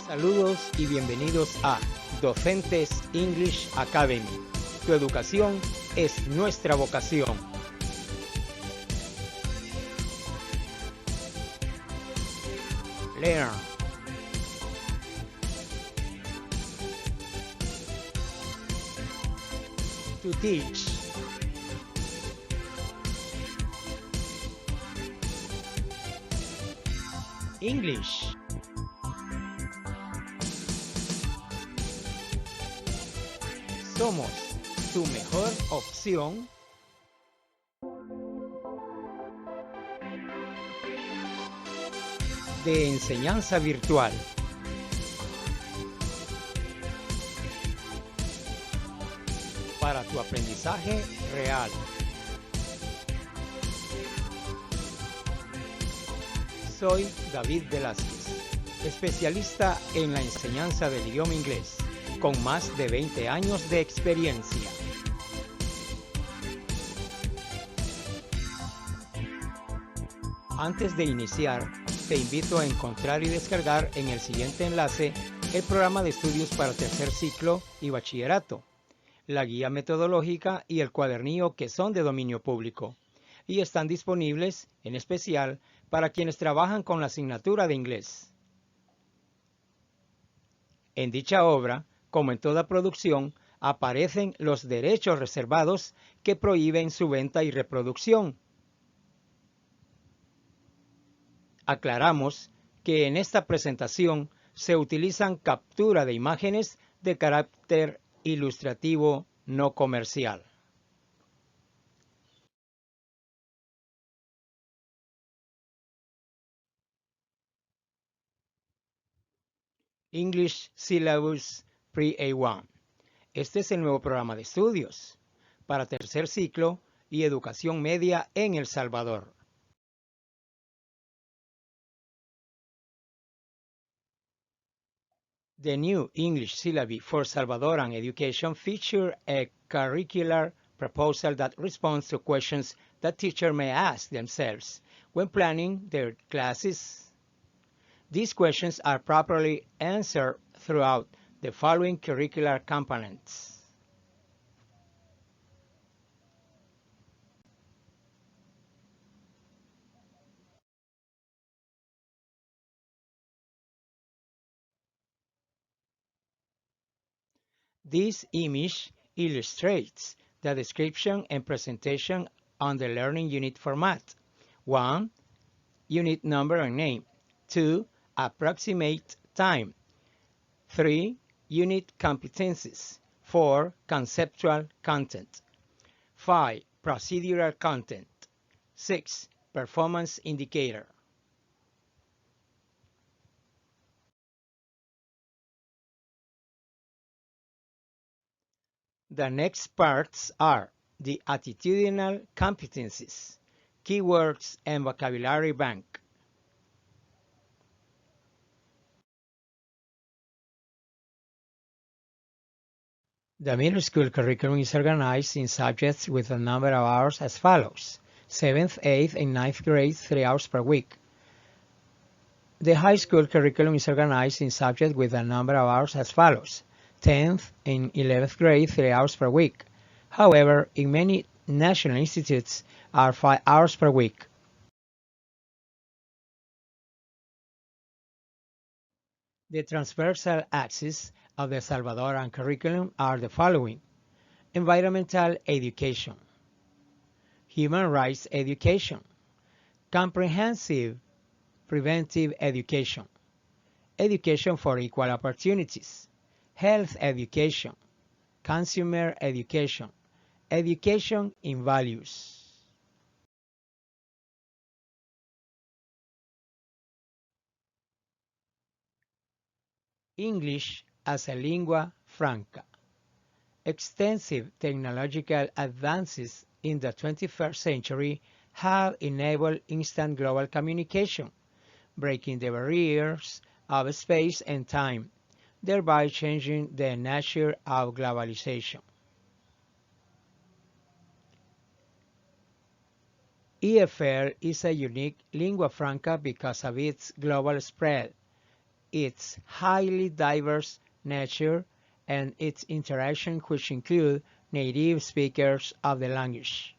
Saludos y bienvenidos a DocentES English Academy. Tu educación es nuestra vocación. Learn. To teach. English. Somos tu mejor opción de enseñanza virtual. Para tu aprendizaje real. Soy David Velázquez, especialista en la enseñanza del idioma inglés, con más de 20 años de experiencia. Antes de iniciar, te invito a encontrar y descargar en el siguiente enlace el programa de estudios para tercer ciclo y bachillerato, la guía metodológica y el cuadernillo que son de dominio público, y están disponibles, en especial, para quienes trabajan con la asignatura de inglés. En dicha obra, como en toda producción, aparecen los derechos reservados que prohíben su venta y reproducción. Aclaramos que en esta presentación se utilizan captura de imágenes de carácter ilustrativo no comercial. English Syllabus Pre-A1. Este es el nuevo programa de estudios para tercer ciclo y educación media en El Salvador. The new English syllabi for Salvadoran education feature a curricular proposal that responds to questions that teachers may ask themselves when planning their classes. These questions are properly answered throughout the following curricular components. This image illustrates the description and presentation on the learning unit format. 1. Unit number and name. 2. Approximate time. 3. Unit competencies. 4. Conceptual content. 5. Procedural content. 6. Performance indicator. The next parts are the attitudinal competencies, keywords, and vocabulary bank. The middle school curriculum is organized in subjects with a number of hours as follows: 7th, 8th, and 9th grade, 3 hours per week. The high school curriculum is organized in subjects with a number of hours as follows: 10th and 11th grade, 3 hours per week. However, in many national institutes are 5 hours per week. The transversal axes of the Salvadoran curriculum are the following: environmental education, human rights education, comprehensive preventive education, education for equal opportunities, health education, consumer education, education in values. English as a lingua franca. Extensive technological advances in the 21st century have enabled instant global communication, breaking the barriers of space and time, thereby changing the nature of globalization. EFR is a unique lingua franca because of its global spread. its highly diverse nature and its interaction, which include native speakers of the language.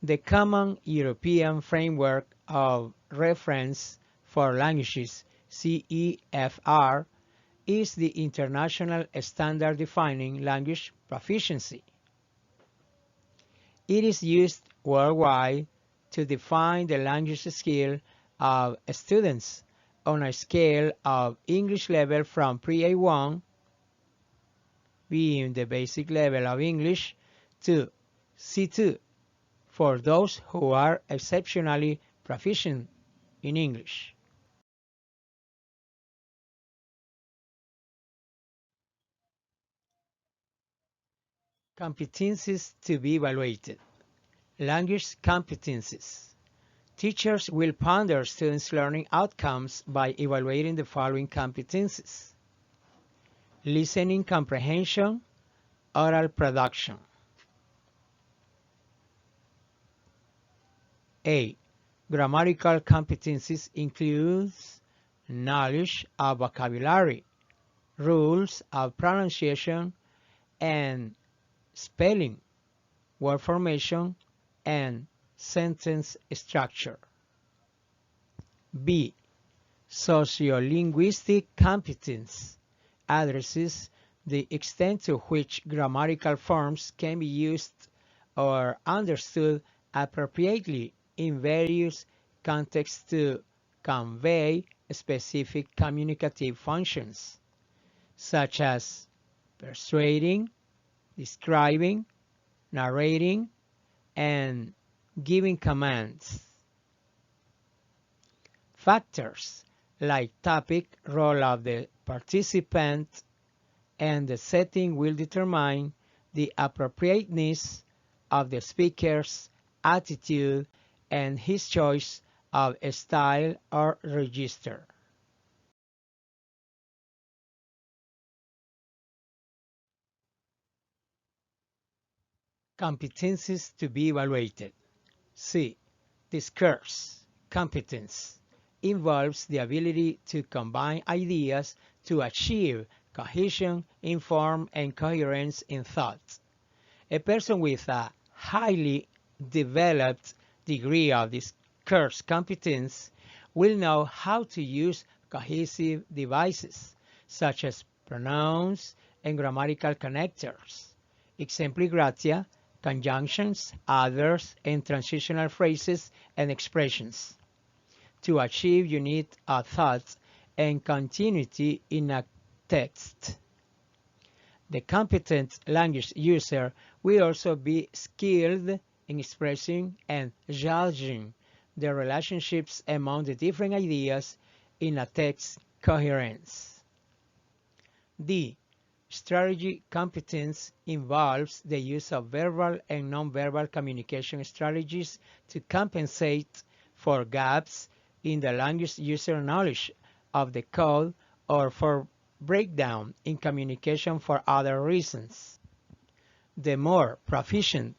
The Common European Framework of Reference for Languages, CEFR, is the international standard defining language proficiency. It is used worldwide to define the language skill of students on a scale of English level from pre-A1, being the basic level of English, to C2 for those who are exceptionally proficient in English. Competencies to be evaluated. Language competencies. Teachers will ponder students' learning outcomes by evaluating the following competencies: listening comprehension, oral production. A. Grammatical competencies includes knowledge of vocabulary, rules of pronunciation and spelling, word formation, and sentence structure. B. Sociolinguistic competence addresses the extent to which grammatical forms can be used or understood appropriately in various contexts to convey specific communicative functions, such as persuading, describing, narrating, and giving commands. Factors like topic, role of the participant, and the setting will determine the appropriateness of the speaker's attitude and his choice of a style or register. Competencies to be evaluated. C. Discourse competence involves the ability to combine ideas to achieve cohesion, inform, and coherence in thought. A person with a highly developed degree of discourse competence will know how to use cohesive devices, such as pronouns and grammatical connectors, exempli gratia, conjunctions, others, and transitional phrases and expressions, to achieve unity of thought and continuity in a text. The competent language user will also be skilled in expressing and judging the relationships among the different ideas in a text coherence. D. Strategy competence involves the use of verbal and nonverbal communication strategies to compensate for gaps in the language user knowledge of the code or for breakdown in communication for other reasons. The more proficient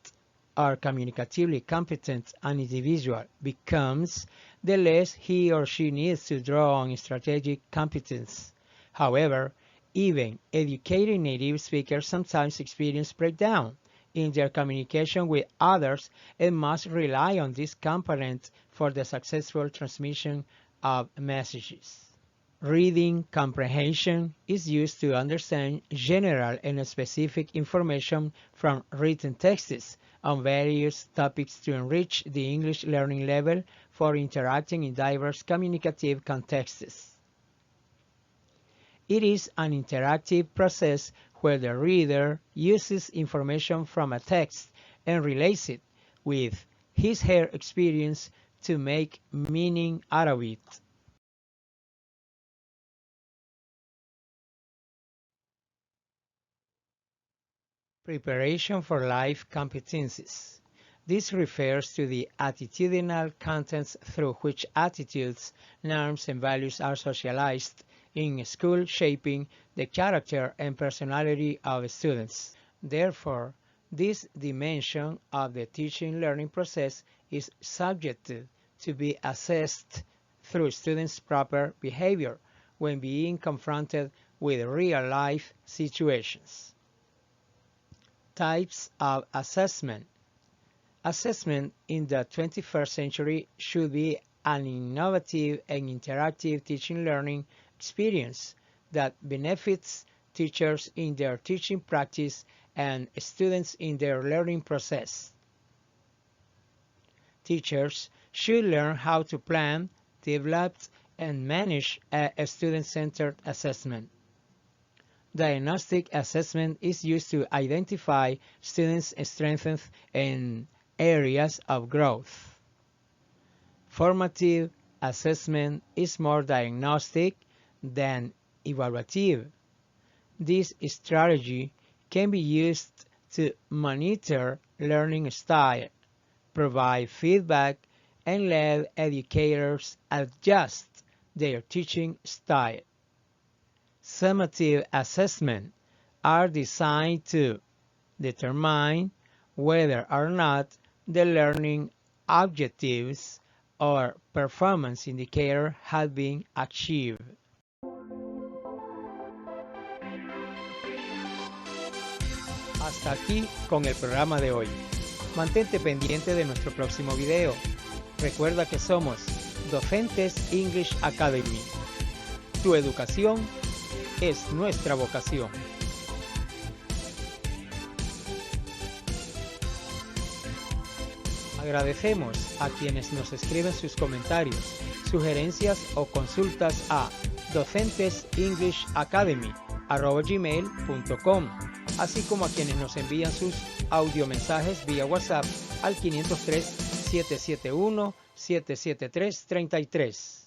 or communicatively competent an individual becomes, the less he or she needs to draw on strategic competence. However, even educated native speakers sometimes experience breakdown in their communication with others and must rely on this component for the successful transmission of messages. Reading comprehension is used to understand general and specific information from written texts on various topics to enrich the English learning level for interacting in diverse communicative contexts. It is an interactive process where the reader uses information from a text and relates it with his/her experience to make meaning out of it. Preparation for life competencies. This refers to the attitudinal contents through which attitudes, norms, and values are socialized in school, shaping the character and personality of students. Therefore, this dimension of the teaching learning process is subjected to be assessed through students' proper behavior when being confronted with real-life situations. Types of assessment. Assessment in the 21st century should be an innovative and interactive teaching learning experience that benefits teachers in their teaching practice and students in their learning process. Teachers should learn how to plan, develop, and manage a student-centered assessment. Diagnostic assessment is used to identify students' strengths and areas of growth. Formative assessment is more diagnostic than evaluative. This strategy can be used to monitor learning style, provide feedback, and let educators adjust their teaching style. Summative assessment are designed to determine whether or not the learning objectives or performance indicator have been achieved. Hasta aquí con el programa de hoy. Mantente pendiente de nuestro próximo video. Recuerda que somos DocentES English Academy. Tu educación es nuestra vocación. Agradecemos a quienes nos escriben sus comentarios, sugerencias o consultas a docentesenglishacademy@gmail.com, así como a quienes nos envían sus audiomensajes vía WhatsApp al 503-771-773-33.